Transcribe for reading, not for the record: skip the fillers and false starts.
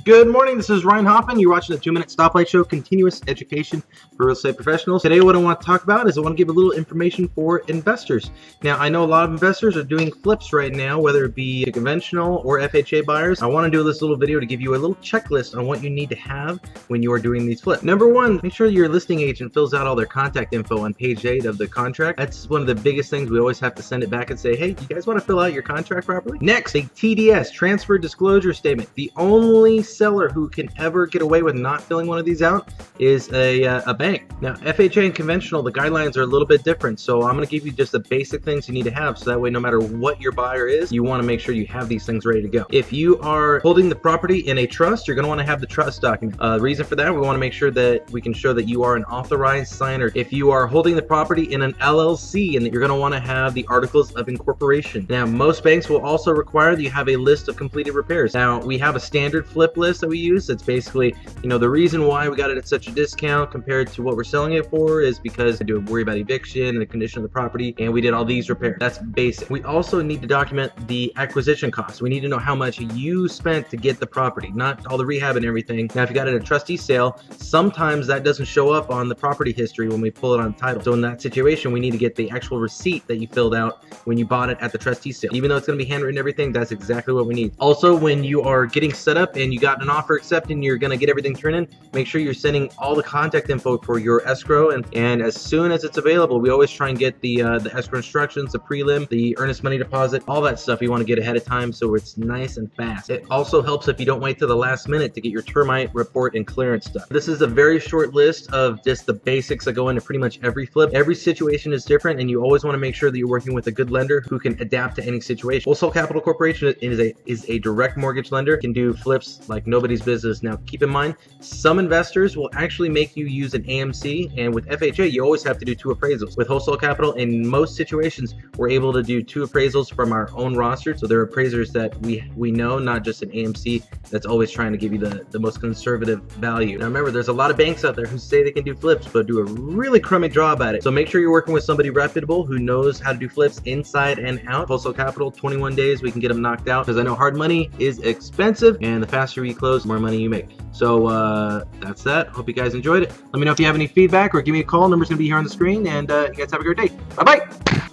Good morning, this is Ryan Hoffman. You're watching the 2-Minute Stoplight Show, continuous education for real estate professionals. Today what I want to talk about is I want to give a little information for investors. Now, I know a lot of investors are doing flips right now, whether it be conventional or FHA buyers. I want to do this little video to give you a little checklist on what you need to have when you are doing these flips. Number one, make sure your listing agent fills out all their contact info on page 8 of the contract. That's one of the biggest things. We always have to send it back and say, hey, do you guys want to fill out your contract properly? Next, a TDS, transfer disclosure statement. The only seller who can ever get away with not filling one of these out is a bank. Now, FHA and conventional, the guidelines are a little bit different, so I'm going to give you just the basic things you need to have, so that way no matter what your buyer is, you want to make sure you have these things ready to go. If you are holding the property in a trust, you're going to want to have the trust document. The reason for that, we want to make sure that we can show that you are an authorized signer. If you are holding the property in an LLC, and that you're going to want to have the articles of incorporation. Now, most banks will also require that you have a list of completed repairs. Now, we have a standard flip list that we use. It's basically, the reason why we got it at such a discount compared to what we're selling it for is because I do worry about eviction and the condition of the property, and we did all these repairs. That's basic. We also need to document the acquisition costs. We need to know how much you spent to get the property, not all the rehab and everything. Now, if you got it at a trustee sale, sometimes that doesn't show up on the property history when we pull it on title. So in that situation, we need to get the actual receipt that you filled out when you bought it at the trustee sale. Even though it's going to be handwritten and everything, that's exactly what we need. Also, when you are getting set up and you got an offer accepted and you're going to get everything turned in, make sure you're sending all the contact info for your escrow, and as soon as it's available, we always try and get the escrow instructions, the prelim, the earnest money deposit, all that stuff you want to get ahead of time so it's nice and fast. It also helps if you don't wait till the last minute to get your termite report and clearance stuff. This is a very short list of just the basics that go into pretty much every flip. Every situation is different, and you always want to make sure that you're working with a good lender who can adapt to any situation. Wholesale Capital Corporation is a direct mortgage lender, can do flips like nobody's business. Now, keep in mind, some investors will actually make you use an AMC, and with FHA, you always have to do 2 appraisals. With Wholesale Capital, in most situations, we're able to do 2 appraisals from our own roster, so they're appraisers that we know, not just an AMC that's always trying to give you the most conservative value. Now remember, there's a lot of banks out there who say they can do flips, but do a really crummy job at it. So make sure you're working with somebody reputable who knows how to do flips inside and out. Wholesale Capital, 21 days, we can get them knocked out, because I know hard money is expensive, and the faster you close, the more money you make. So that's that. Hope you guys enjoyed it. Let me know if you have any feedback or give me a call. Number's gonna be here on the screen, and you guys have a great day. Bye-bye.